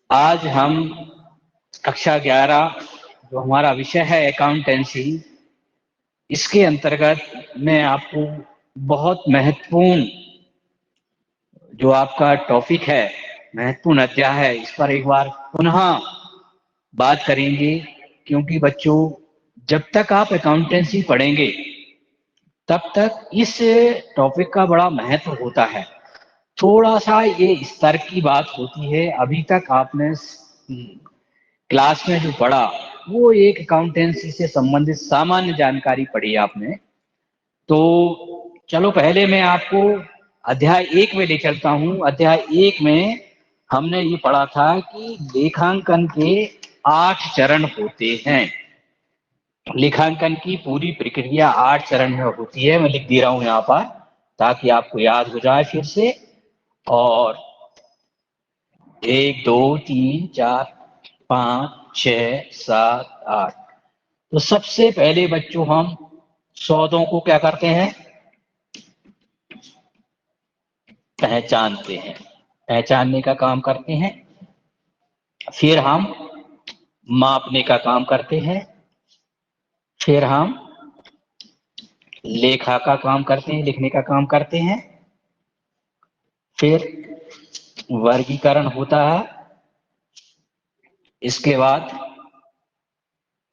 आज हम कक्षा 11 जो हमारा विषय है अकाउंटेंसी, इसके अंतर्गत मैं आपको बहुत महत्वपूर्ण जो आपका टॉपिक है, महत्वपूर्ण अध्याय है, इस पर एक बार पुनः बात करेंगे। क्योंकि बच्चों, जब तक आप अकाउंटेंसी पढ़ेंगे तब तक इस टॉपिक का बड़ा महत्व होता है। थोड़ा सा ये स्तर की बात होती है। अभी तक आपने क्लास में जो पढ़ा वो एक अकाउंटेंसी से संबंधित सामान्य जानकारी पढ़ी आपने। तो चलो पहले मैं आपको अध्याय 1 में ले चलता हूं। अध्याय 1 में हमने ये पढ़ा था कि लेखांकन के 8 चरण होते हैं। लेखांकन की पूरी प्रक्रिया 8 चरण में होती है। मैं लिख दे रहा हूं यहाँ पर ताकि आपको याद हो जाए फिर से। और 1 2 3 4 5 6 7 8। तो सबसे पहले बच्चों हम सौदों को क्या करते हैं? पहचानते हैं। पहचानने का काम करते हैं। फिर हम मापने का काम करते हैं। फिर हम लेखा का काम करते हैं, लिखने का काम करते हैं। फिर वर्गीकरण होता है। इसके बाद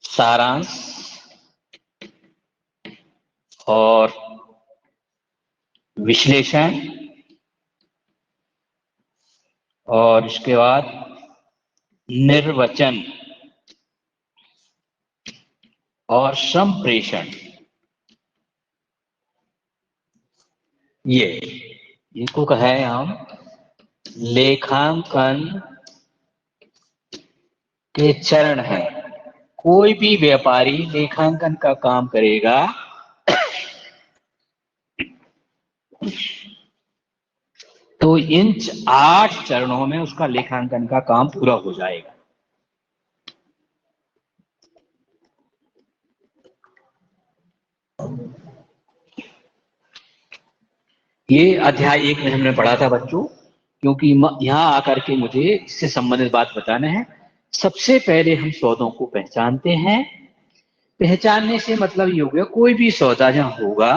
सारांश और विश्लेषण, और इसके बाद निर्वचन और संप्रेषण। ये इनको कहे हम लेखांकन के चरण हैं। कोई भी व्यापारी लेखांकन का काम करेगा तो इन 8 चरणों में उसका लेखांकन का काम पूरा हो जाएगा। ये अध्याय 1 में हमने पढ़ा था बच्चों। क्योंकि यहां आकर के मुझे इससे संबंधित बात बताना है। सबसे पहले हम सौदों को पहचानते हैं। पहचानने से मतलब ये हो गया, कोई भी सौदा जहां होगा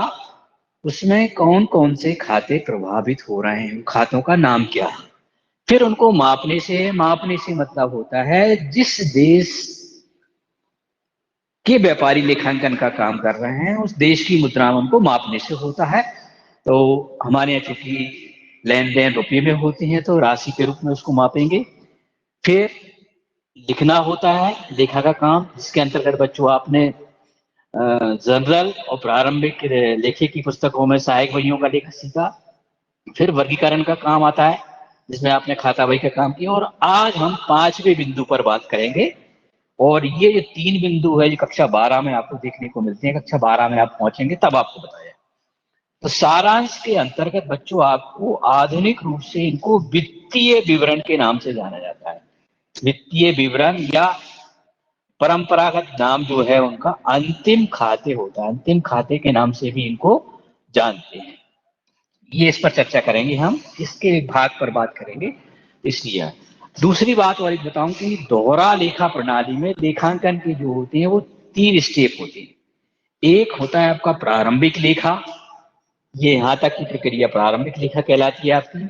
उसमें कौन कौन से खाते प्रभावित हो रहे हैं, खातों का नाम क्या है। फिर उनको मापने से मतलब होता है जिस देश के व्यापारी लेखांकन का काम कर रहे हैं उस देश की मुद्रा में उनको मापने से होता है। तो हमारे यहाँ चूंकि लेन देन रुपये में होते हैं तो राशि के रूप में उसको मापेंगे। फिर लिखना होता है, लेखा का काम, जिसके अंतर्गत बच्चों आपने जनरल और प्रारंभिक लेखे की पुस्तकों में सहायक वहियों का लेखा सीखा। फिर वर्गीकरण का काम आता है जिसमें आपने खाता बही का काम किया। और आज हम 5वें बिंदु पर बात करेंगे। और ये जो 3 बिंदु है ये कक्षा 12 में आपको देखने को मिलते हैं। कक्षा 12 में आप पहुंचेंगे तब आपको बताया। तो सारांश के अंतर्गत बच्चों आपको आधुनिक रूप से इनको वित्तीय विवरण के नाम से जाना जाता है। वित्तीय विवरण या परंपरागत नाम जो है उनका अंतिम खाते होता है। अंतिम खाते के नाम से भी इनको जानते हैं। ये इस पर चर्चा करेंगे हम, इसके भाग पर बात करेंगे। इसलिए दूसरी बात और एक बताऊं कि दोहरा लेखा प्रणाली में लेखांकन के जो होते हैं वो 3 स्टेप होते हैं। एक होता है आपका प्रारंभिक लेखा, ये यहां तक की प्रक्रिया प्रारंभिक लेखा कहलाती है आपकी।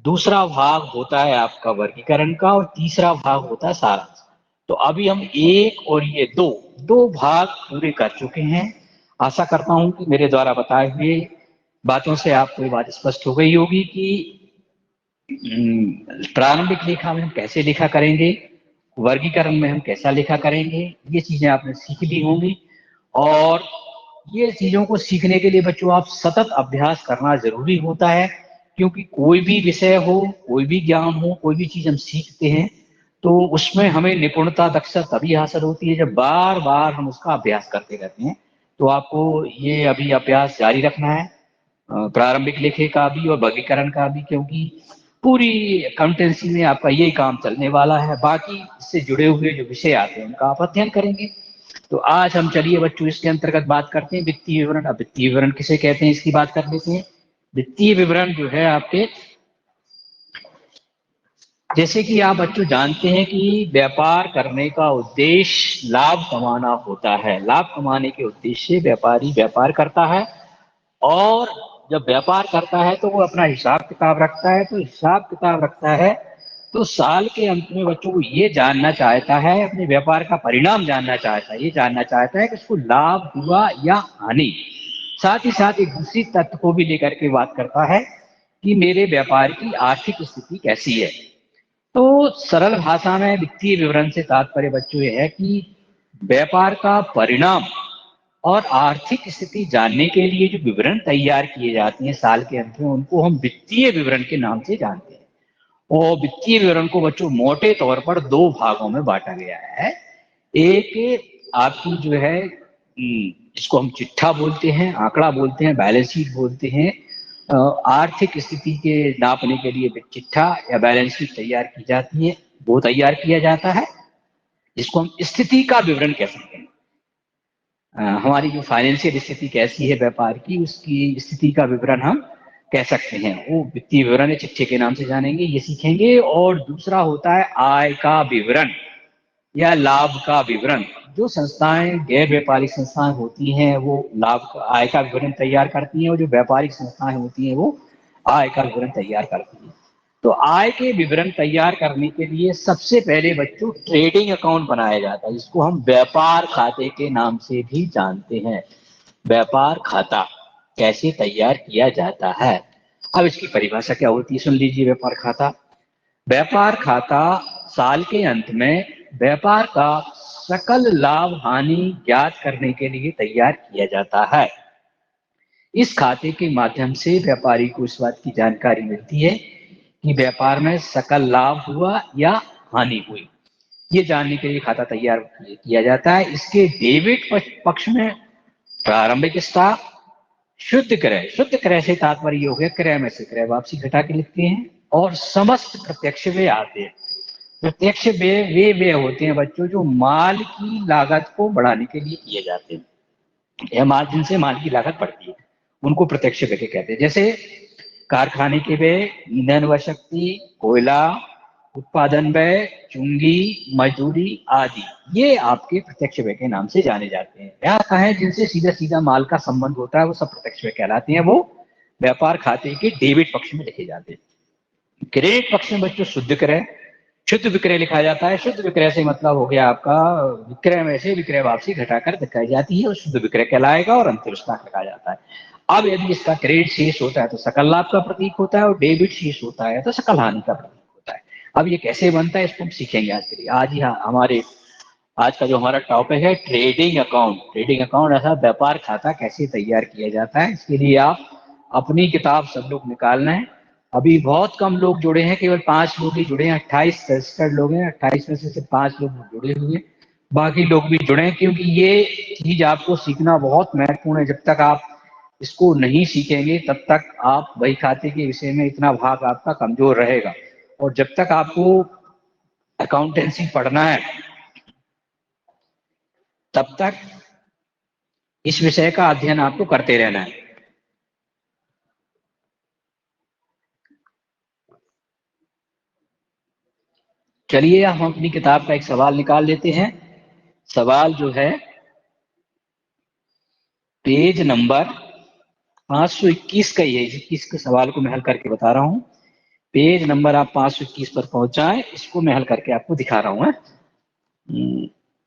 दूसरा भाग होता है आपका वर्गीकरण का, और तीसरा भाग होता है सारांश। तो अभी हम एक और ये दो दो भाग पूरे कर चुके हैं। आशा करता हूं कि मेरे द्वारा बताए हुए बातों से आपको ये बात स्पष्ट हो गई होगी कि प्रारंभिक लेखा में हम कैसे लेखा करेंगे, वर्गीकरण में हम कैसा लेखा करेंगे, ये चीजें आपने सीख ली होंगी। और ये चीजों को सीखने के लिए बच्चों आप सतत अभ्यास करना जरूरी होता है। क्योंकि कोई भी विषय हो, कोई भी ज्ञान हो, कोई भी चीज हम सीखते हैं तो उसमें हमें निपुणता, दक्षता तभी हासिल होती है जब बार बार हम उसका अभ्यास करते रहते हैं। तो आपको ये अभी अभ्यास जारी रखना है, प्रारंभिक लेखे का भी और वर्गीकरण का भी। क्योंकि पूरी अकाउंटेंसी में आपका यही काम चलने वाला है। बाकी इससे जुड़े हुए जो विषय आते हैं उनका आप अध्ययन करेंगे। तो आज हम चलिए बच्चों इसके अंतर्गत बात करते हैं वित्तीय विवरण। अब वित्तीय विवरण किसे कहते हैं इसकी बात कर लेते हैं। वित्तीय विवरण जो है आपके जैसे कि आप बच्चों जानते हैं कि व्यापार करने का उद्देश्य लाभ कमाना होता है। लाभ कमाने के उद्देश्य से व्यापारी व्यापार करता है, और जब व्यापार करता है तो वो अपना हिसाब किताब रखता है। तो हिसाब किताब रखता है तो साल के अंत में बच्चों को ये जानना चाहता है, अपने व्यापार का परिणाम जानना चाहता है, ये जानना चाहता है कि उसको लाभ हुआ या हानि। साथ ही साथ एक दूसरी तथ्य को भी लेकर के बात करता है कि मेरे व्यापार की आर्थिक स्थिति कैसी है। तो सरल भाषा में वित्तीय विवरण से तात्पर्य बच्चों ये है कि व्यापार का परिणाम और आर्थिक स्थिति जानने के लिए जो विवरण तैयार किए जाते हैं साल के अंत में, उनको हम वित्तीय विवरण के नाम से जानते हैं। और वित्तीय विवरण को बच्चों मोटे तौर पर दो भागों में बांटा गया है। एक आपकी जो है जिसको हम चिट्ठा बोलते हैं, आंकड़ा बोलते हैं, बैलेंस शीट बोलते हैं। आर्थिक स्थिति के नापने के लिए चिट्ठा या बैलेंस शीट तैयार की जाती है, वो तैयार किया जाता है, जिसको हम स्थिति का विवरण कह सकते हैं। हमारी जो फाइनेंशियल स्थिति कैसी है व्यापार की, उसकी स्थिति का विवरण हम कह सकते हैं। वो वित्तीय विवरण चिट्ठे के नाम से जानेंगे, ये सीखेंगे। और दूसरा होता है आय का विवरण या लाभ का विवरण। जो संस्थाएं गैर व्यापारिक संस्थाएं होती हैं वो आय का विवरण तैयार करती हैं, और जो व्यापारिक संस्थाएं होती हैं वो आय का विवरण तैयार करती हैं। तो आय के विवरण तैयार करने के लिए सबसे पहले बच्चों ट्रेडिंग अकाउंट बनाया जाता है, जिसको हम व्यापार खाते के नाम से भी जानते हैं। व्यापार खाता कैसे तैयार किया जाता है, अब इसकी परिभाषा क्या होती है सुन लीजिए। व्यापार खाता साल के अंत में व्यापार का सकल लाभ हानि ज्ञात करने के लिए तैयार किया जाता है। इस खाते के माध्यम से व्यापारी को इस बात की जानकारी मिलती है कि व्यापार में सकल लाभ हुआ या हानि हुई। ये जानने के लिए खाता तैयार किया जाता है। इसके डेबिट पक्ष में प्रारंभिक स्टॉक, शुद्ध क्रय से तात्पर्य हो गया क्रय में से क्रय वापसी घटा के लिखते हैं, और समस्त प्रत्यक्ष व्यय आते हैं। प्रत्यक्ष व्यय वे व्यय होते हैं बच्चों जो माल की लागत को बढ़ाने के लिए किए जाते हैं, या माल जिनसे माल की लागत बढ़ती है उनको प्रत्यक्ष व्यय कहते हैं। जैसे कारखाने के व्यय, ईंधन व शक्ति, कोयला, उत्पादन व्यय, चुंगी, मजदूरी आदि, ये आपके प्रत्यक्ष व्यय के नाम से जाने जाते हैं। यहाँ कहें जिनसे सीधा सीधा माल का संबंध होता है वो सब प्रत्यक्ष व्यय कहलाते हैं, वो व्यापार खाते के डेबिट पक्ष में लिखे जाते हैं। क्रेडिट पक्ष में बच्चों शुद्ध विक्रय लिखा जाता है। शुद्ध विक्रय से मतलब हो गया आपका विक्रय में से विक्रय वापसी घटाकर दिखाई जाती है, और शुद्ध विक्रय कहलाएगा, और अंतिम स्टॉक लिखा जाता है। अब यदि इसका क्रेडिट शेष होता है तो सकल लाभ का प्रतीक होता है, और डेबिट शेष होता है तो सकल हानि का प्रतीक होता है। अब ये कैसे बनता है इसको हम सीखेंगे आज के लिए। आज का जो हमारा टॉपिक है ट्रेडिंग अकाउंट। ट्रेडिंग अकाउंट ऐसा व्यापार खाता कैसे तैयार किया जाता है, इसके लिए आप अपनी किताब सब लोग निकालना है। अभी बहुत कम लोग जुड़े हैं, केवल 5 लोग ही जुड़े हैं। 28 रजिस्टर्ड लोग हैं, 28 में से सिर्फ 5 लोग जुड़े हुए हैं, बाकी लोग भी जुड़े हैं, क्योंकि ये चीज आपको सीखना बहुत महत्वपूर्ण है। जब तक आप इसको नहीं सीखेंगे तब तक आप बही खाते के विषय में इतना भाग आपका कमजोर रहेगा। और जब तक आपको अकाउंटेंसी पढ़ना है तब तक इस विषय का अध्ययन आपको करते रहना है। चलिए हम अपनी किताब का एक सवाल निकाल लेते हैं। सवाल जो है पेज नंबर 521 का ही है। 21 के सवाल को मैं हल करके बता रहा हूं। पेज नंबर आप 521 पर पहुंच जाए, इसको मैं हल करके आपको दिखा रहा हूं।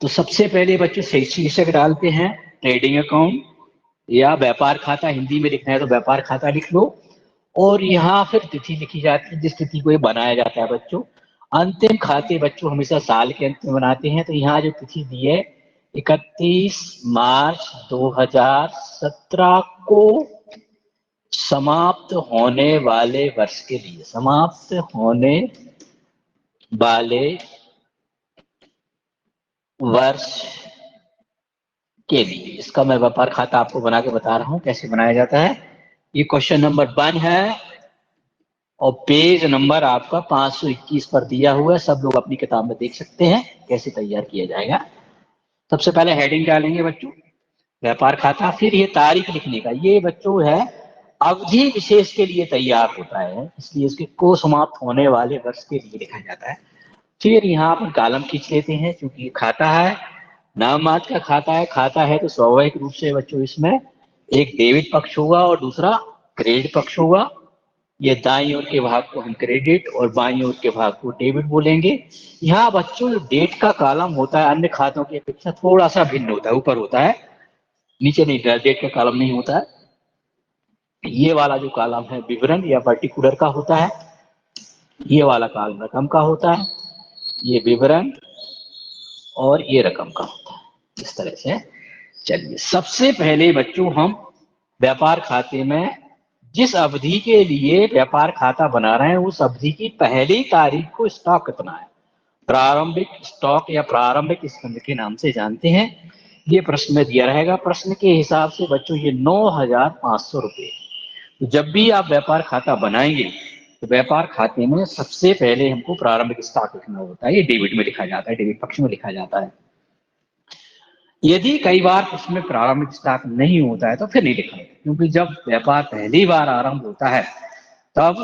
तो सबसे पहले बच्चों शीर्षक डालते हैं ट्रेडिंग अकाउंट, या व्यापार खाता। हिंदी में लिखना है तो व्यापार खाता लिख लो, और यहाँ फिर तिथि लिखी जाती है जिस तिथि को ये बनाया जाता है बच्चों। अंतिम खाते बच्चों हमेशा साल के अंत में बनाते हैं, तो यहाँ जो तिथि दी है 31 मार्च 2017 को समाप्त होने वाले वर्ष के लिए, समाप्त होने वाले वर्ष के लिए इसका मैं व्यापार खाता आपको बना के बता रहा हूं कैसे बनाया जाता है। ये क्वेश्चन नंबर 1 है, और पेज नंबर आपका 521 पर दिया हुआ है। सब लोग अपनी किताब में देख सकते हैं कैसे तैयार किया जाएगा। सबसे पहले हेडिंग डालेंगे बच्चों व्यापार खाता, फिर ये तारीख लिखने का। ये बच्चों है अवधि विशेष के लिए तैयार होता है, इसलिए इसके को समाप्त होने वाले वर्ष के लिए लिखा जाता है। फिर यहाँ पर कॉलम खींच लेते हैं, क्योंकि खाता है, नाम मात्र का खाता है तो स्वाभाविक रूप से बच्चों इसमें एक डेबिट पक्ष होगा और दूसरा क्रेडिट पक्ष होगा। ये दाईं ओर के भाग को हम क्रेडिट और बाईं ओर के भाग को डेबिट बोलेंगे। यहाँ बच्चों डेट का कॉलम होता है अन्य खातों की अपेक्षा थोड़ा सा भिन्न होता है, ऊपर होता है, नीचे नहीं, डेट का कॉलम नहीं होता है। ये वाला जो कॉलम है विवरण या पर्टिकुलर का होता है, ये वाला कॉलम रकम का होता है, ये विवरण और ये रकम का होता है, इस तरह से। चलिए सबसे पहले बच्चों हम व्यापार खाते में जिस अवधि के लिए व्यापार खाता बना रहे हैं उस अवधि की पहली तारीख को स्टॉक कितना है, प्रारंभिक स्टॉक या प्रारंभिक स्कंध के नाम से जानते हैं। ये प्रश्न में दिया रहेगा, प्रश्न के हिसाब से बच्चों ये 9,500 रुपये। तो जब भी आप व्यापार खाता बनाएंगे तो व्यापार खाते में सबसे पहले हमको प्रारंभिक स्टॉक लिखना होता है, ये डेबिट में लिखा जाता है, डेबिट पक्ष में लिखा जाता है। यदि कई बार उसमें प्रारंभिक स्टॉक नहीं होता है तो फिर नहीं लिखा, क्योंकि जब व्यापार पहली बार आरंभ होता है तब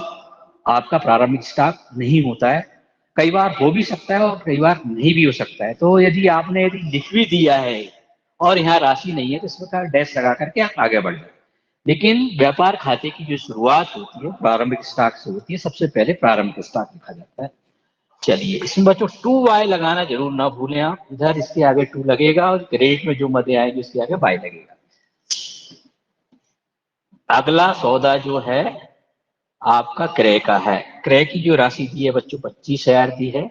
आपका प्रारंभिक स्टॉक नहीं होता है। कई बार हो भी सकता है और कई बार नहीं भी हो सकता है। तो यदि आपने लिख भी दिया है और यहाँ राशि नहीं है तो इस प्रकार डैश लगा करके आप आगे बढ़ जाए। लेकिन व्यापार खाते की जो शुरुआत होती है प्रारंभिक स्टॉक से होती है, सबसे पहले प्रारंभिक स्टॉक लिखा जाता है। चलिए इसमें बच्चों 2y लगाना जरूर ना भूलें आप, इधर इसके आगे 2 लगेगा और क्रेडिट में जो मदे आएंगे उसके आगे y लगेगा। अगला सौदा जो है आपका क्रय का है। क्रय की जो राशि दी है बच्चों 25,000 दी है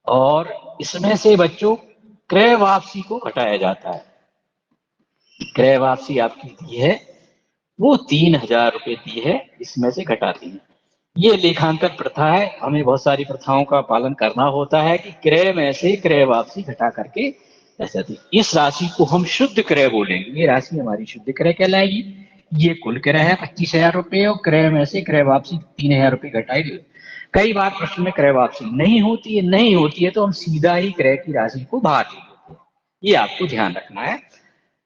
और इसमें से बच्चों क्रय वापसी को घटाया जाता है। क्रय वापसी आपकी दी है वो 3,000 रुपये दी है, इसमें से घटाती है। ये लेखांकन प्रथा है, हमें बहुत सारी प्रथाओं का पालन करना होता है कि क्रय में से क्रय वापसी घटा करके ऐसा थी। इस राशि को हम शुद्ध क्रय बोलेंगे, ये राशि हमारी शुद्ध क्रय कहलाएगी। ये कुल क्रय है 25,000 रुपये और क्रय में से क्रय वापसी 3,000 रुपये घटाई गई। कई बार प्रश्न में क्रय वापसी नहीं होती है तो हम सीधा ही क्रय की राशि को बाहर ले लेते हैं, ये आपको ध्यान रखना है।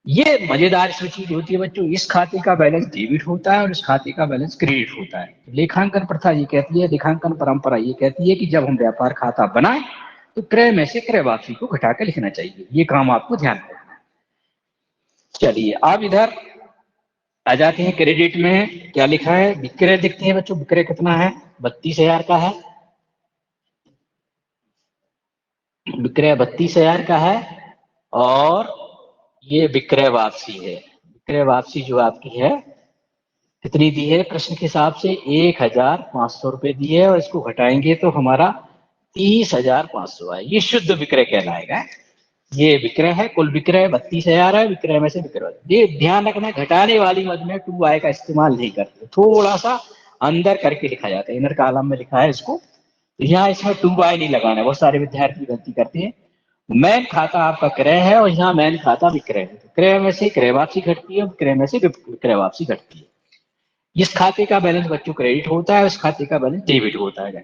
ये मजेदार इसमें चीज होती है बच्चों, इस खाते का बैलेंस डेबिट होता है और इस खाते का बैलेंस क्रेडिट होता है। लेखांकन प्रथा ये कहती है, लेखांकन परंपरा ये कहती है कि जब हम व्यापार खाता बनाए तो क्रय में से क्रय वापसी को घटा कर लिखना चाहिए, ये काम आपको ध्यान रखना है। चलिए अब इधर आ जाते हैं, क्रेडिट में क्या लिखा है, विक्रय देखते हैं बच्चों। विक्रय कितना है, 32,000 का है, विक्रय 32,000 का है और ये विक्रय वापसी है। विक्रय वापसी जो आपकी है कितनी दी है, प्रश्न के हिसाब से 1,500 रुपये दी है और इसको घटाएंगे तो हमारा 30,500 है, ये शुद्ध विक्रय कहलाएगा। ये विक्रय है, कुल विक्रय 32,000 है, विक्रय में से विक्रय। ये ध्यान रखना, घटाने वाली मद में 2y का इस्तेमाल नहीं करते, थोड़ा सा अंदर करके लिखा जाता है, इनर कॉलम में लिखा है इसको, यहाँ इसमें 2y नहीं लगाना। बहुत सारे विद्यार्थी गलती करते हैं, मैन खाता आपका क्रय है और यहाँ मैन खाता विक्रय है, क्रय में से क्रय वापसी घटती है, विक्रय में से विक्रय वापसी घटती है। इस खाते का बैलेंस बच्चों क्रेडिट होता है, इस खाते का बैलेंस डेबिट होता है।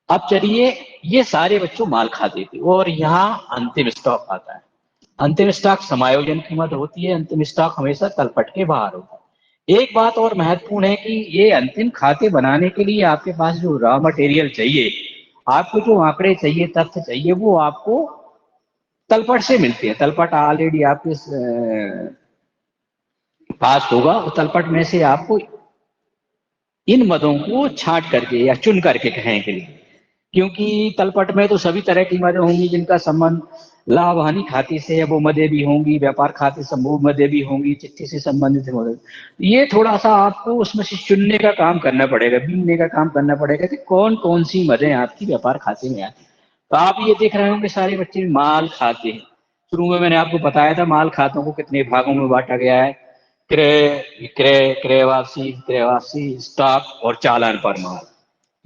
अब चलिए ये सारे बच्चों माल खाते थे और यहाँ अंतिम स्टॉक आता है। अंतिम स्टॉक समायोजन की मद होती है, अंतिम स्टॉक हमेशा तलपट के बाहर होता है। एक बात और महत्वपूर्ण है कि ये अंतिम खाते बनाने के लिए आपके पास जो रॉ मटेरियल चाहिए, आपको जो आंकड़े चाहिए, तथ्य चाहिए, वो आपको तलपट से मिलते हैं। तलपट ऑलरेडी आपके पास होगा, और तलपट में से आपको इन मदों को छांट करके या चुन करके कहें के लिए, क्योंकि तलपट में तो सभी तरह की मदें होंगी जिनका संबंध लाभ हानि खाते से है, वो मदें भी होंगी, व्यापार खाते संभव मदें भी होंगी, चिट्ठी से संबंधित मदें। ये थोड़ा सा आपको उसमें से चुनने का काम करना पड़ेगा, बीनने का काम करना पड़ेगा कि कौन कौन सी मदें आपकी व्यापार खाते में आती। तो आप ये देख रहे होंगे सारे बच्चे माल खाते हैं। शुरू में मैंने आपको बताया था माल खातों को कितने भागों में बांटा गया है, क्रय, विक्रय, क्रय वापसी, स्टॉक और चालान पर माल।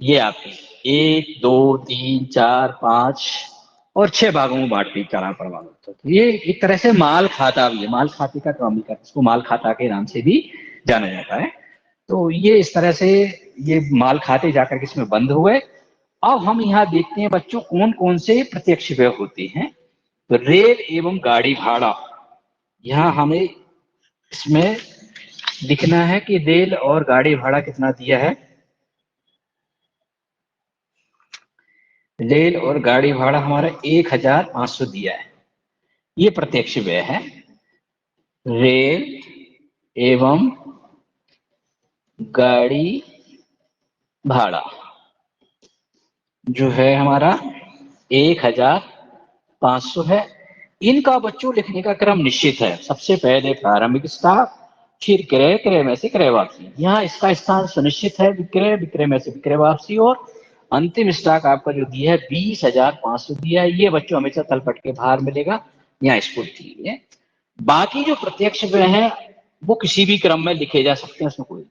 ये आपके 1, 2, 3, 4, 5 और 6 भागों में बांट दी चालान पर माल। तो ये एक तरह से माल खाता भी है, माल खाते का काम भी करता है, इसको माल खाता के नाम से भी जाना जाता है। तो ये इस तरह से ये माल खाते जाकर के इसमें बंद हुए। अब हम यहाँ देखते हैं बच्चों कौन कौन से प्रत्यक्ष व्यय होते हैं। तो रेल एवं गाड़ी भाड़ा, यहाँ हमें इसमें लिखना है कि रेल और गाड़ी भाड़ा कितना दिया है। रेल और गाड़ी भाड़ा हमारा 1500 दिया है, ये प्रत्यक्ष व्यय है। रेल एवं गाड़ी भाड़ा जो है हमारा 1500 है। इनका बच्चों लिखने का क्रम निश्चित है। सबसे पहले प्रारंभिक स्टॉक, फिर क्रय, क्रय में से क्रय वापसी। यहाँ इसका स्थान सुनिश्चित है, विक्रय, विक्रय में से विक्रय वापसी, और अंतिम स्टॉक आपका जो दिया है 20,500 दिया है। ये बच्चों हमेशा तलपट के बाहर मिलेगा, यहाँ इसको लिखिए। बाकी जो प्रत्यक्ष व्यय है वो किसी भी क्रम में लिखे जा सकते हैं, उसमें कोई,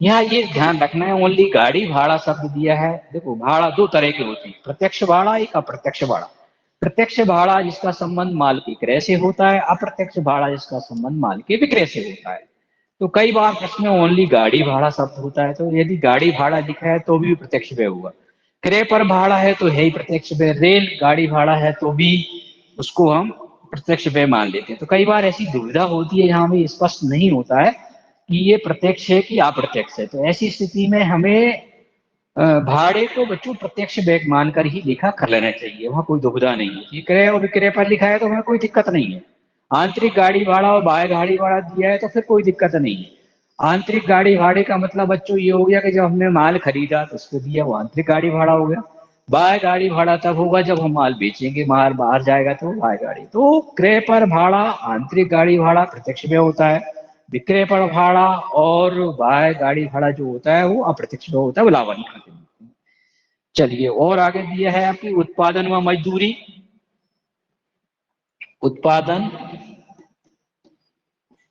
यहाँ ये ध्यान रखना है ओनली गाड़ी भाड़ा शब्द दिया है। देखो भाड़ा दो तरह के होती है, प्रत्यक्ष भाड़ा, एक अप्रत्यक्ष भाड़ा। प्रत्यक्ष भाड़ा जिसका संबंध माल के क्रय से होता है, अप्रत्यक्ष भाड़ा जिसका संबंध माल के विक्रय से होता है। तो कई बार प्रश्न में ओनली गाड़ी भाड़ा शब्द होता है, तो यदि गाड़ी भाड़ा लिखा है तो भी प्रत्यक्ष व्यय होगा। क्रय पर भाड़ा है तो है ही प्रत्यक्ष व्यय। रेल गाड़ी भाड़ा है तो भी उसको हम प्रत्यक्ष व्यय मान लेते हैं। तो कई बार ऐसी दुविधा होती है, यहाँ भी स्पष्ट नहीं होता है कि ये प्रत्यक्ष है कि अप्रत्यक्ष है। तो ऐसी स्थिति में हमें भाड़े को बच्चों प्रत्यक्ष व्यय मानकर ही लिखा कर लेना चाहिए, वहां कोई दुविधा नहीं है। क्रय और विक्रय पर लिखा है तो वहां कोई दिक्कत नहीं है। आंतरिक गाड़ी भाड़ा और बाह्य गाड़ी भाड़ा दिया है तो फिर कोई दिक्कत नहीं है। आंतरिक गाड़ी भाड़े का मतलब बच्चों ये हो गया कि जब हमने माल खरीदा तो उसको दिया, वो आंतरिक गाड़ी भाड़ा हो गया। बाह्य गाड़ी भाड़ा तब होगा जब हम माल बेचेंगे, माल बाहर जाएगा तो बाह्य गाड़ी। तो क्रय पर भाड़ा आंतरिक गाड़ी भाड़ा प्रत्यक्ष व्यय होता है, विक्रय पर भाड़ा और बाह्य गाड़ी भाड़ा जो होता है वो अप्रत्यक्ष व्यय होता है, वो लाभ खाते हैं। चलिए और आगे दिया है आपकी उत्पादन व मजदूरी। उत्पादन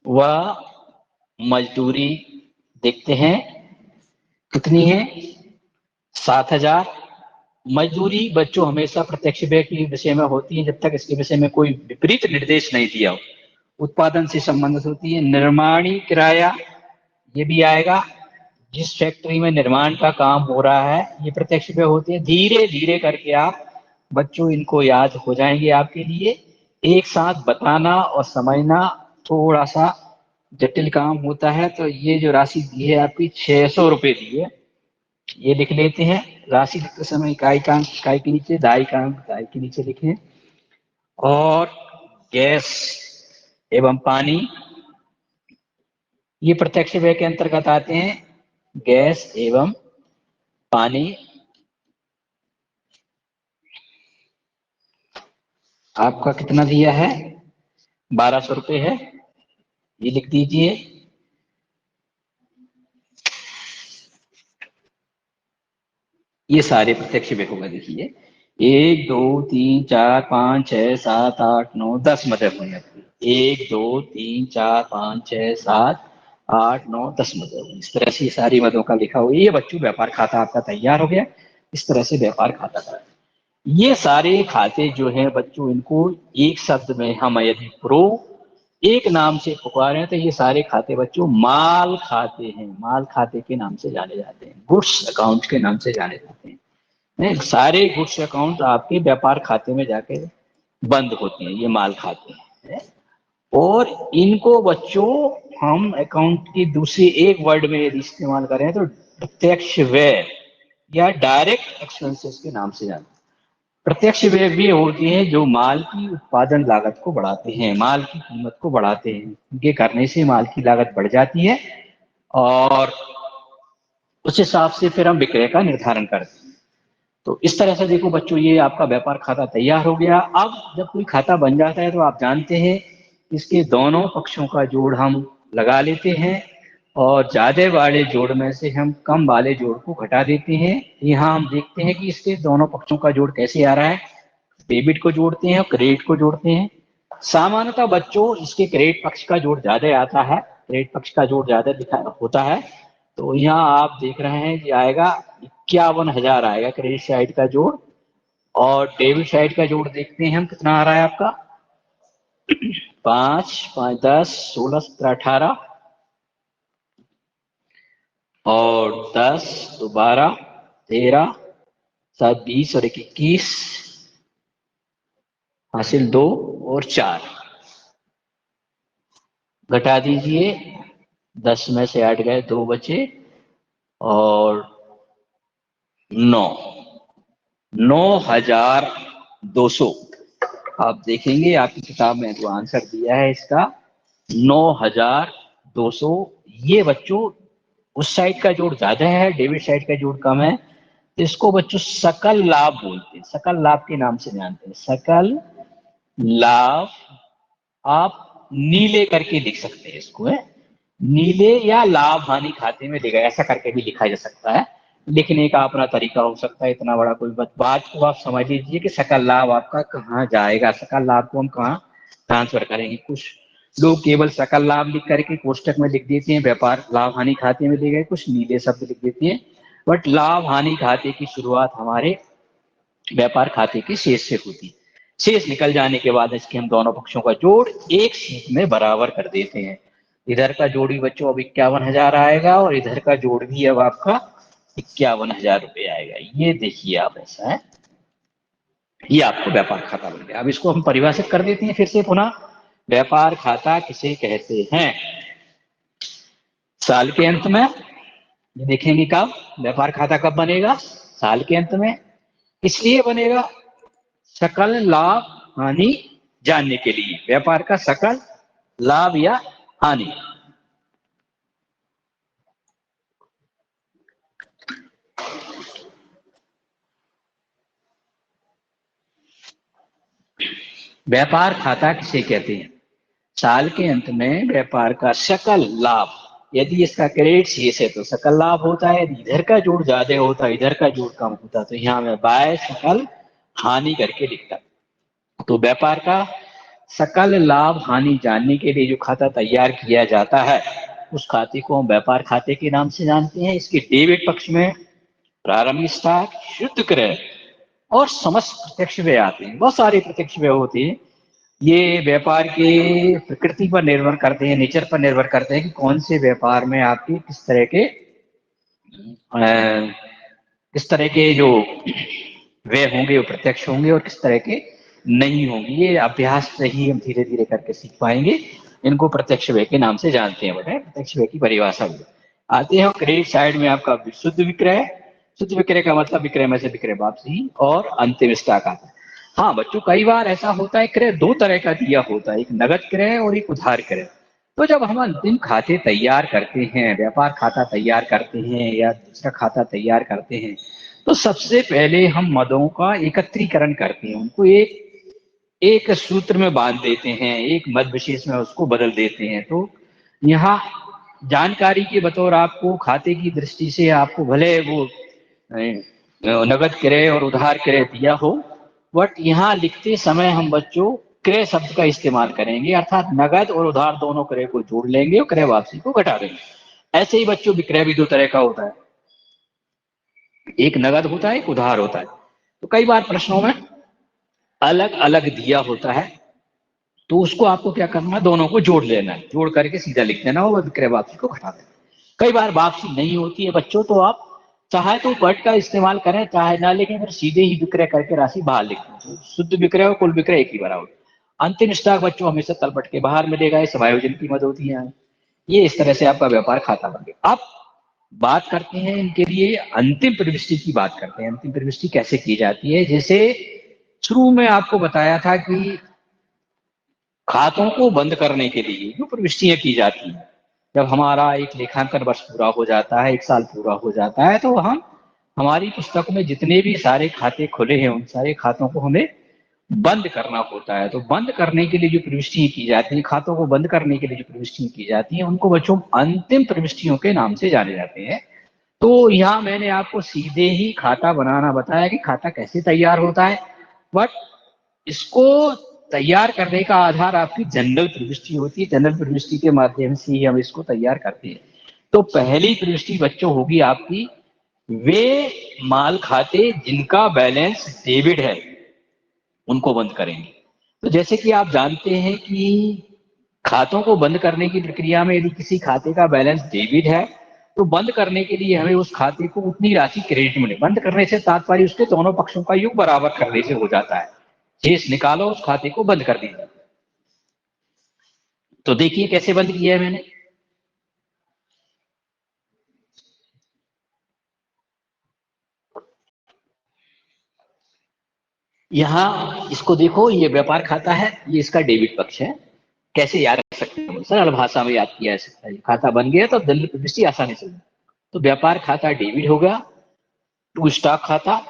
व मजदूरी देखते हैं कितनी है, 7,000। मजदूरी बच्चों हमेशा प्रत्यक्ष व्यय के विषय में होती है जब तक इसके विषय में कोई विपरीत निर्देश नहीं दिया हो। उत्पादन से संबंधित होती है। निर्माणी किराया ये भी आएगा, जिस फैक्ट्री में निर्माण का काम हो रहा है ये प्रत्यक्ष व्यय होते हैं। धीरे धीरे करके आप बच्चों इनको याद हो जाएंगे आपके लिए। एक साथ बताना और समझना थोड़ा सा जटिल काम होता है। तो ये जो राशि दी है आपकी 600 रुपये दी है, ये लिख लेते हैं। राशि लिखते समय इकाई का इकाई के नीचे, दाई का दाई के नीचे लिखें। और गैस एवं पानी ये प्रत्यक्ष व्यय के अंतर्गत आते हैं। गैस एवं पानी आपका कितना दिया है, 1200 रुपये है, ये लिख दीजिए। ये सारे प्रत्यक्ष व्यय होगा। देखिए 1 2 3 4 5 6 7 8 9 10 मदद हुई आपकी। 1 2 3 4 5 6 7 8 9 10 मदद हुई। इस तरह से सारी मदों का लिखा हुआ। ये बच्चों व्यापार खाता आपका तैयार हो गया। इस तरह से व्यापार खाता था। ये सारे खाते जो है बच्चों, इनको एक शब्द में हम यदि प्रो एक नाम से पुकारें तो ये सारे खाते बच्चों माल खाते हैं। माल खाते के नाम से जाने जाते हैं, गुड्स अकाउंट के नाम से जाने जाते हैं। सारे गुड्स अकाउंट आपके व्यापार खाते में जाके बंद होते हैं, ये माल खाते हैं। और इनको बच्चों हम अकाउंट की दूसरी एक वर्ड में यदि इस्तेमाल करें तो प्रत्यक्ष व्यय या डायरेक्ट एक्सपेंसेस के नाम से जानते हैं। प्रत्यक्ष व्यय वे होते हैं जो माल की उत्पादन लागत को बढ़ाते हैं, माल की कीमत को बढ़ाते हैं। इनके करने से माल की लागत बढ़ जाती है और उस हिसाब से फिर हम विक्रय का निर्धारण करते हैं। तो इस तरह से देखो बच्चों, ये आपका व्यापार खाता तैयार हो गया। अब जब कोई खाता बन जाता है तो आप जानते हैं इसके दोनों पक्षों का जोड़ हम लगा लेते हैं और ज्यादा वाले जोड़ में से हम कम वाले जोड़ को घटा देते हैं। यहाँ हम देखते हैं कि इसके दोनों पक्षों का जोड़ कैसे आ रहा है। डेबिट को जोड़ते हैं और क्रेडिट को जोड़ते हैं। सामान्यतः बच्चों इसके क्रेडिट पक्ष का जोड़ ज्यादा आता है, क्रेडिट पक्ष का जोड़ ज्यादा दिखा होता है। तो यहाँ आप देख रहे हैं कि आएगा 51,000 आएगा क्रेडिट साइड का जोड़। और डेबिट साइड का जोड़ देखते हैं हम कितना आ रहा है आपका, 5 5 10 16 17 18 और 10 तो 12 13 7 20 और 21 हासिल 2 और 4 घटा दीजिए। 10 में से 8 गए, 2 बचे और 9, 9,200। आप देखेंगे आपकी किताब में जो आंसर दिया है इसका 9,200। ये बच्चों उस साइड का जोड़ ज्यादा है, डेबिट साइड का जोड़ कम है, तो इसको बच्चों सकल लाभ बोलते हैं, सकल लाभ के नाम से जानते हैं। सकल लाभ आप नीले करके लिख सकते हैं इसको, है नीले या लाभ हानि खाते में देगा, ऐसा करके भी लिखा जा सकता है। लिखने का अपना तरीका हो सकता है, इतना बड़ा कोई बात को आप समझ लीजिए कि सकल लाभ आपका कहाँ जाएगा, सकल लाभ को हम कहाँ ट्रांसफर करेंगे। कुछ लोग केवल सकल लाभ लिख करके कोष्टक में लिख देते हैं, व्यापार लाभ हानि खाते में दे गए, कुछ नीले शब्द लिख देते हैं। बट लाभ हानि खाते की शुरुआत हमारे व्यापार खाते के शेष से होती है। शेष निकल जाने के बाद इसके हम दोनों पक्षों का जोड़ एक शीट में बराबर कर देते हैं। इधर का जोड़ भी बच्चों अब 51,000 आएगा और इधर का जोड़ भी अब आपका 51,000 रुपये आएगा। ये देखिए आप, ऐसा है, ये आपको व्यापार खाता बन गया। अब इसको हम परिभाषित कर देते हैं फिर से पुनः। व्यापार खाता किसे कहते हैं? साल के अंत में, ये देखेंगे कब व्यापार खाता कब बनेगा, साल के अंत में। इसलिए बनेगा सकल लाभ हानि जानने के लिए, व्यापार का सकल लाभ या हानि। व्यापार खाता किसे कहते हैं? साल के अंत में व्यापार का सकल लाभ, यदि इसका क्रेडिट शेष है तो सकल लाभ होता है, यदि इधर का जोड़ ज्यादा होता है इधर का जोड़ कम होता है तो यहाँ मैं बाय सकल हानि करके लिखता। तो व्यापार का सकल लाभ हानि जानने के लिए जो खाता तैयार किया जाता है उस खाते को हम व्यापार खाते के नाम से जानते हैं। इसके डेबिट पक्ष में प्रारंभिक स्टॉक, शुद्ध क्रय और समस्त प्रत्यक्ष व्यय आते हैं। बहुत सारे प्रत्यक्ष व्यय होते हैं। ये व्यापार के प्रकृति पर निर्भर करते हैं, नेचर पर निर्भर करते हैं कि कौन से व्यापार में आपके किस तरह के जो व्यय होंगे वो प्रत्यक्ष होंगे और किस तरह के नहीं होंगे। ये अभ्यास से ही हम धीरे धीरे करके सीख पाएंगे। इनको प्रत्यक्ष व्यय के नाम से जानते हैं। बेटा प्रत्यक्ष व्यय की परिभाषा भी आते हैं। क्रेडिट साइड में आपका शुद्ध विक्रय, शुद्ध विक्रय का मतलब विक्रय में से विक्रय वापसी और अंतिम स्टॉक आता है। हाँ बच्चों, कई बार ऐसा होता है क्रय दो तरह का दिया होता है, एक नगद क्रय और एक उधार क्रय। तो जब हम अंतिम खाते तैयार करते हैं, व्यापार खाता तैयार करते हैं या दूसरा खाता तैयार करते हैं, तो सबसे पहले हम मदों का एकत्रीकरण करते हैं, उनको एक एक सूत्र में बांध देते हैं, एक मद विशेष में उसको बदल देते हैं। तो यहाँ जानकारी के बतौर आपको खाते की दृष्टि से आपको भले वो नगद क्रय और उधार क्रय दिया हो, बट यहाँ लिखते समय हम बच्चों क्रय शब्द का इस्तेमाल करेंगे, अर्थात नगद और उधार दोनों क्रय को जोड़ लेंगे और क्रय वापसी को घटा देंगे। ऐसे ही बच्चों विक्रय भी दो तरह का होता है, एक नगद होता है एक उधार होता है। तो कई बार प्रश्नों में अलग अलग दिया होता है, तो उसको आपको क्या करना है, दोनों को जोड़ लेना है, जोड़ करके सीधा लिख देना और विक्रय वापसी को घटा देना। कई बार वापसी नहीं होती है बच्चों, तो आप चाहे तो कट का इस्तेमाल करें चाहे ना, लेकिन फिर सीधे ही विक्रय करके राशि बाहर लिख दें। शुद्ध विक्रय और कुल विक्रय एक ही बराबर। अंतिम स्टॉक बच्चों हमेशा तलपट के बाहर मिलेगा, ये समायोजन की मद होती है। ये इस तरह से आपका व्यापार खाता बन गया। अब बात करते हैं इनके लिए अंतिम प्रविष्टि की बात करते हैं। अंतिम प्रविष्टि कैसे की जाती है? जैसे शुरू में आपको बताया था कि खातों को बंद करने के लिए जो प्रविष्टियां की जाती हैं, जब हमारा एक लेखांकन वर्ष पूरा हो जाता है, एक साल पूरा हो जाता है, तो हम हमारी पुस्तक में जितने भी सारे खाते खुले हैं उन सारे खातों को हमें बंद करना होता है। तो बंद करने के लिए जो प्रविष्टियां की जाती है, खातों को बंद करने के लिए जो प्रविष्टियां की जाती हैं, उनको बच्चों अंतिम प्रविष्टियों के नाम से जाने जाते हैं। तो यहाँ मैंने आपको सीधे ही खाता बनाना बताया कि खाता कैसे तैयार होता है, बट इसको तैयार करने का आधार आपकी जनरल प्रविष्टि होती है। जनरल प्रविष्टि के माध्यम से ही हम इसको तैयार करते हैं। तो पहली प्रविष्टि बच्चों होगी आपकी, वे माल खाते जिनका बैलेंस डेबिट है उनको बंद करेंगे। तो जैसे कि आप जानते हैं कि खातों को बंद करने की प्रक्रिया में यदि किसी खाते का बैलेंस डेबिट है तो बंद करने के लिए हमें उस खाते को उतनी राशि क्रेडिट मिले। बंद करने से तात्पर्य उसके दोनों पक्षों का योग बराबर करने से हो जाता है। शेष निकालो, उस खाते को बंद कर दीजिए। तो देखिए कैसे बंद किया है मैंने। यहाँ इसको देखो, ये व्यापार खाता है, ये इसका डेबिट पक्ष है। कैसे याद रख सकते हैं? सरल भाषा में याद किया जा सकता है। खाता बन गया तो दलील प्रविष्टि आसानी से। तो व्यापार खाता डेबिट होगा, टू स्टॉक खाता,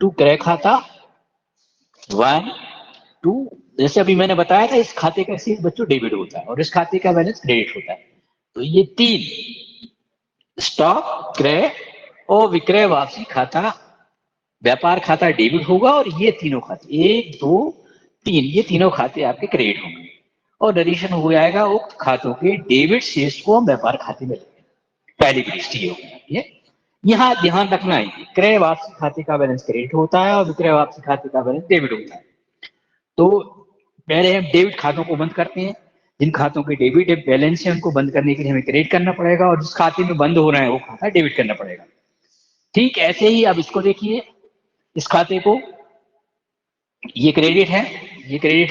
टू क्रय खाता, 1 2। जैसे अभी मैंने बताया था, इस खाते का शेष बच्चों डेबिट होता है और इस खाते का बैलेंस क्रेडिट होता है। तो ये 3 स्टॉक, क्रय और विक्रय वापसी खाता, व्यापार खाता डेबिट होगा और ये तीनों खाते 1 2 3, ये तीनों खाते आपके क्रेडिट होंगे और नरेशन हो जाएगा उक्त खातों के डेबिट शेष को हम व्यापार खाते में लेंगे। पहली दृष्टि होगी ये। यहाँ ध्यान रखना है कि क्रय वापसी खाते का बैलेंस क्रेडिट होता है और विक्रय वापसी खाते का बैलेंस डेबिट होता है। तो पहले हम डेबिट खातों को बंद करते हैं। जिन खातों के डेबिट बैलेंस है उनको बंद करने के लिए हमें क्रेडिट करना पड़ेगा और जिस खाते में बंद हो रहा है वो खाता डेबिट करना पड़ेगा। ठीक ऐसे ही अब इसको देखिए, इस खाते को, ये क्रेडिट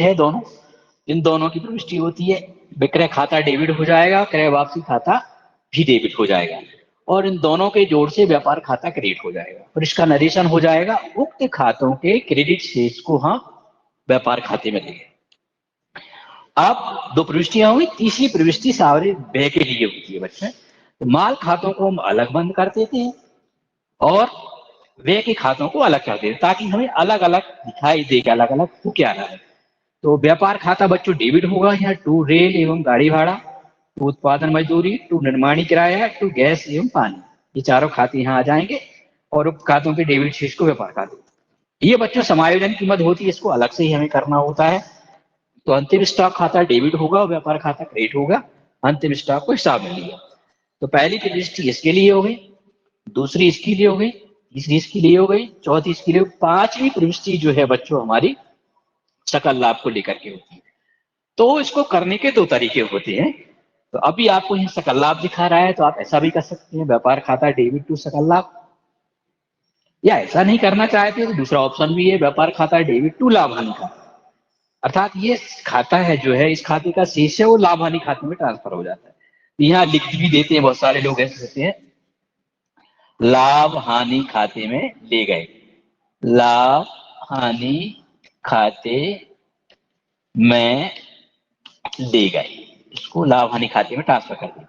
है दोनों, इन दोनों की प्रविष्टि होती है। विक्रय खाता डेबिट हो जाएगा, क्रय वापसी खाता भी डेबिट हो जाएगा और इन दोनों के जोड़ से व्यापार खाता क्रेडिट हो जाएगा और इसका नरेशन हो जाएगा उक्त खातों के क्रेडिट शेष को हम व्यापार खाते में लेंगे। अब 2 प्रविष्टियां हुई, तीसरी प्रविष्टि सावधि व्यय के लिए होती है बच्चे। तो माल खातों को हम अलग बंद कर देते हैं और व्यय के खातों को अलग कर देते हैं ताकि हमें अलग अलग दिखाई दे कि अलग अलग हो क्या रहा है। तो व्यापार खाता बच्चों डेबिट होगा, यहाँ टू रेल एवं गाड़ी भाड़ा, टू उत्पादन मजदूरी, टू निर्माणी किराया, टू गैस एवं पानी, ये चारों खाते यहाँ आ जाएंगे और उप खातों के डेबिट शेष को व्यापार खाते। ये बच्चों समायोजन की मद होती है, इसको अलग से ही हमें करना होता है। तो अंतिम स्टॉक खाता डेबिट होगा और व्यापार खाता क्रेडिट होगा। अंतिम स्टॉक को हिसाब में लिया। तो पहली प्रविष्टि इसके लिए हो गई, दूसरी इसके लिए हो गई, तीसरी इसके लिए हो गई, चौथी इसके लिए, पांचवी प्रविष्टि जो है बच्चों हमारी सकल लाभ को लेकर के होती है। तो इसको करने के 2 तरीके होते हैं। तो अभी आपको यहाँ सकल लाभ दिखा रहा है तो आप ऐसा भी कर सकते हैं, व्यापार खाता डेबिट टू सकल लाभ, या ऐसा नहीं करना चाहते तो दूसरा ऑप्शन भी है, व्यापार खाता डेबिट टू लाभ हानि खाता। अर्थात ये खाता है जो है, इस खाते का शेष है वो लाभ हानि खाते में ट्रांसफर हो जाता है। तो यहाँ लिख भी देते हैं, बहुत सारे लोग ऐसे होते हैं, लाभ हानि खाते में ले गए, लाभ हानि खाते में ले गए, इसको लाभ हानि खाते में ट्रांसफर कर दें।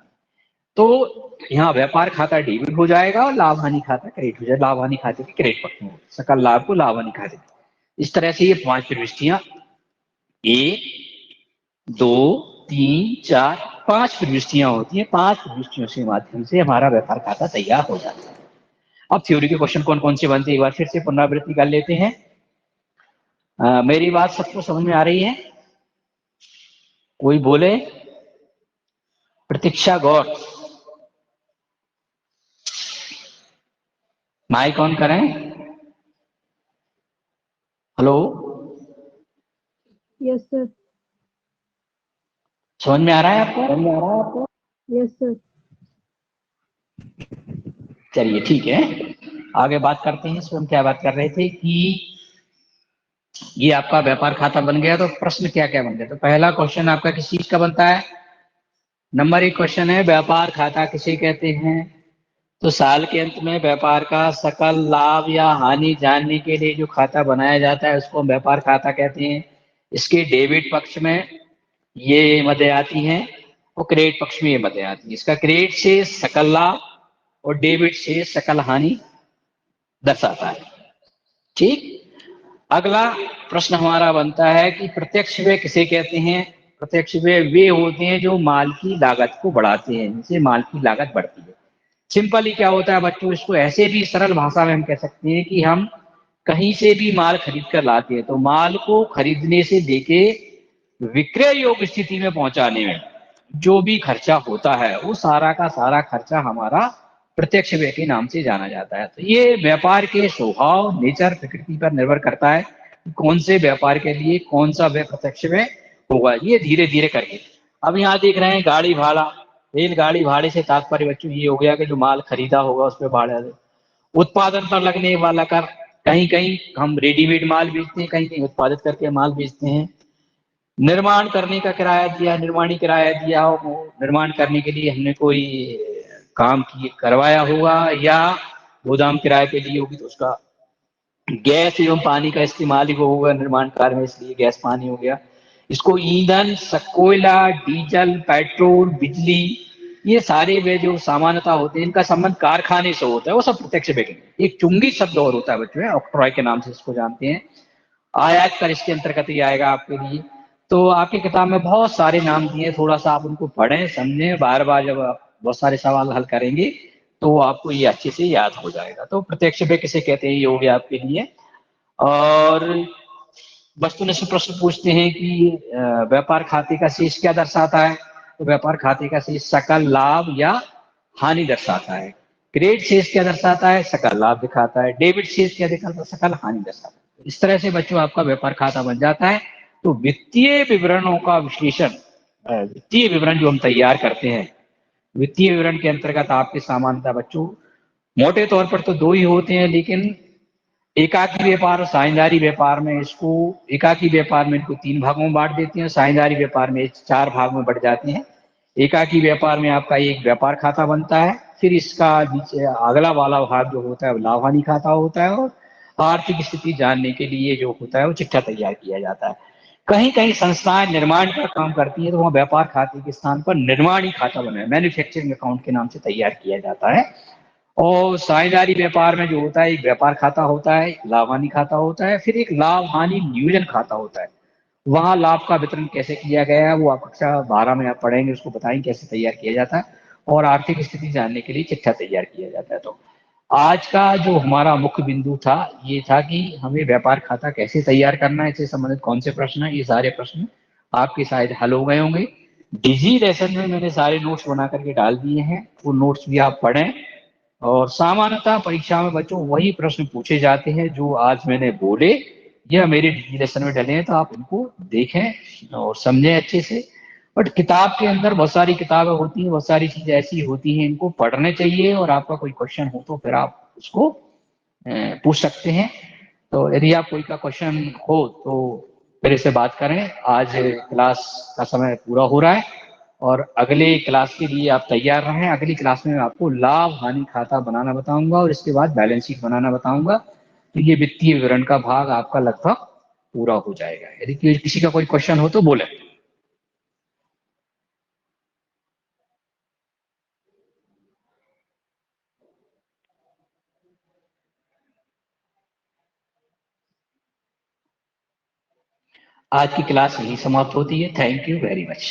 तो यहाँ व्यापार खाता डेबिट हो जाएगा और लाभ हानि खाता क्रेडिट हो जाएगा, लाभ हानि खाते के क्रेडिट पक्ष में सकल लाभ को लाभ हानि खाते। इस तरह से ये 5 प्रविष्टियां, 1 2 3 4 5 प्रविष्टियां होती हैं। 5 प्रविष्टियों के माध्यम से हमारा व्यापार खाता तैयार हो जाता है। अब थ्योरी के क्वेश्चन कौन कौन से बनते हैं एक बार फिर से पुनरावृत्ति कर लेते हैं। मेरी बात सबको समझ में आ रही है? कोई बोले? प्रतीक्षा गौर, माइक ऑन करें। Hello, yes sir. समझ में आ रहा है आपको? Yes sir. चलिए ठीक है, आगे बात करते हैं। इसमें हम क्या बात कर रहे थे कि ये आपका व्यापार खाता बन गया तो प्रश्न क्या क्या बन गया। तो पहला क्वेश्चन आपका किस चीज का बनता है? नंबर 1 क्वेश्चन है, व्यापार खाता किसे कहते हैं? तो साल के अंत में व्यापार का सकल लाभ या हानि जानने के लिए जो खाता बनाया जाता है उसको हम व्यापार खाता कहते हैं। इसके डेबिट पक्ष में ये मदें आती हैं और क्रेडिट पक्ष में ये मदें आती हैं। इसका क्रेडिट से सकल लाभ और डेबिट से सकल हानि दर्शाता है। ठीक, अगला प्रश्न हमारा बनता है कि प्रत्यक्ष व्यय किसे कहते हैं? प्रत्यक्ष व्यय वे होते हैं जो माल की लागत को बढ़ाते हैं, जिनसे माल की लागत बढ़ती है। सिंपली क्या होता है बच्चों, इसको ऐसे भी सरल भाषा में हम कह सकते हैं कि हम कहीं से भी माल खरीद कर लाते हैं तो माल को खरीदने से लेके विक्रय योग्य स्थिति में पहुंचाने में जो भी खर्चा होता है वो सारा का सारा खर्चा हमारा प्रत्यक्ष व्यय के नाम से जाना जाता है। तो ये व्यापार के स्वभाव, नेचर, प्रकृति पर निर्भर करता है कौन से व्यापार के लिए कौन सा व्यय प्रत्यक्ष व्यय होगा। ये धीरे धीरे करके अब यहाँ देख रहे हैं गाड़ी भाड़ा, रेलगाड़ी भाड़े से तात्पर्य बच्चों ये हो गया कि जो माल खरीदा होगा उस पर भाड़ा, उत्पादन पर लगने वाला कर, कहीं कहीं हम रेडीमेड माल बेचते हैं, कहीं कहीं उत्पादित करके माल बेचते हैं। निर्माण करने का किराया दिया, निर्माणी किराया दिया, वो निर्माण करने के लिए हमने कोई काम करवाया होगा या गोदाम किराए पे ली होगी तो उसका गैस एवं पानी का इस्तेमाल ही होगा निर्माण कार्य में, इसलिए गैस पानी हो गया। इसको ईंधन, कोयला, डीजल, पेट्रोल, बिजली, ये सारे वे जो सामान्यता होते हैं इनका संबंध कारखाने से होता है, वो सब प्रत्यक्ष व्यय। एक चुंगी शब्द और होता है बच्चों, ऑक्ट्रॉय के नाम से इसको जानते हैं, आयात कर इसके अंतर्गत ही आएगा आपके लिए। तो आपकी किताब में बहुत सारे नाम दिए, थोड़ा सा आप उनको पढ़ें समझें, बार बार जब आप बहुत सारे सवाल हल करेंगे तो आपको ये अच्छे से याद हो जाएगा। तो प्रत्यक्ष व्यय किसे कहते हैं ये हो गया आपके लिए। और वस्तुनिष्ठ प्रश्न पूछते हैं कि व्यापार खाते का शेष क्या दर्शाता है, तो व्यापार खाते का शेष सकल लाभ या हानि दर्शाता है। क्रेडिट शेष क्या दर्शाता है, सकल लाभ दिखाता है। डेबिट शेष क्या दिखाता है, सकल हानि दर्शाता है। इस तरह से बच्चों आपका व्यापार खाता बन जाता है। तो वित्तीय विवरणों का विश्लेषण, वित्तीय विवरण जो हम तैयार करते हैं, वित्तीय विवरण के अंतर्गत आपके सामान्यतः बच्चों मोटे तौर पर तो दो ही होते हैं, लेकिन एकाकी व्यापार और साझेदारी व्यापार में इसको, एकाकी व्यापार में इनको 3 भागों में बांट देते हैं, साझेदारी व्यापार में 4 भाग में बढ़ जाते हैं। एकाकी व्यापार में आपका एक व्यापार खाता बनता है, फिर इसका नीचे अगला वाला भाग जो होता है वो लाभ हानि खाता होता है, और आर्थिक स्थिति जानने के लिए जो होता है वो चिट्ठा तैयार किया जाता है। कहीं कहीं संस्थाएं निर्माण का काम करती है तो वहाँ व्यापार खाते के स्थान पर निर्माणी खाता बना है, मैन्युफैक्चरिंग अकाउंट के नाम से तैयार किया जाता है। और साझेदारी व्यापार में जो होता है एक व्यापार खाता होता है, लाभ हानि खाता होता है, फिर एक लाभ हानि नियोजन खाता होता है। वहां लाभ का वितरण कैसे किया गया है वो आप कक्षा 12 में आप पढ़ेंगे, उसको बताएंगे कैसे तैयार किया जाता है। और आर्थिक स्थिति जानने के लिए चिट्ठा तैयार किया जाता है। तो आज का जो हमारा मुख्य बिंदु था ये था कि हमें व्यापार खाता कैसे तैयार करना है, इससे संबंधित कौन से प्रश्न है, ये सारे प्रश्न आपके शायद हल हो गए होंगे। डिजी लेसन में मैंने सारे नोट्स बना करके डाल दिए हैं, वो नोट्स भी आप पढ़ें। और सामान्यतः परीक्षा में बच्चों वही प्रश्न पूछे जाते हैं जो आज मैंने बोले, यह मेरे लेसन में डले हैं, तो आप इनको देखें और समझें अच्छे से। बट किताब के अंदर बहुत सारी किताबें होती हैं, बहुत सारी चीजें ऐसी होती हैं, इनको पढ़ने चाहिए। और आपका कोई क्वेश्चन हो तो फिर आप उसको पूछ सकते हैं। तो यदि आप कोई का क्वेश्चन हो तो मेरे से बात करें। आज क्लास का समय पूरा हो रहा है और अगले क्लास के लिए आप तैयार रहें। अगली क्लास में मैं आपको लाभ हानि खाता बनाना बताऊंगा और इसके बाद बैलेंस शीट बनाना बताऊंगा। तो ये वित्तीय विवरण का भाग आपका लगभग पूरा हो जाएगा। यदि किसी का कोई क्वेश्चन हो तो बोले। आज की क्लास यही समाप्त होती है। Thank you very much.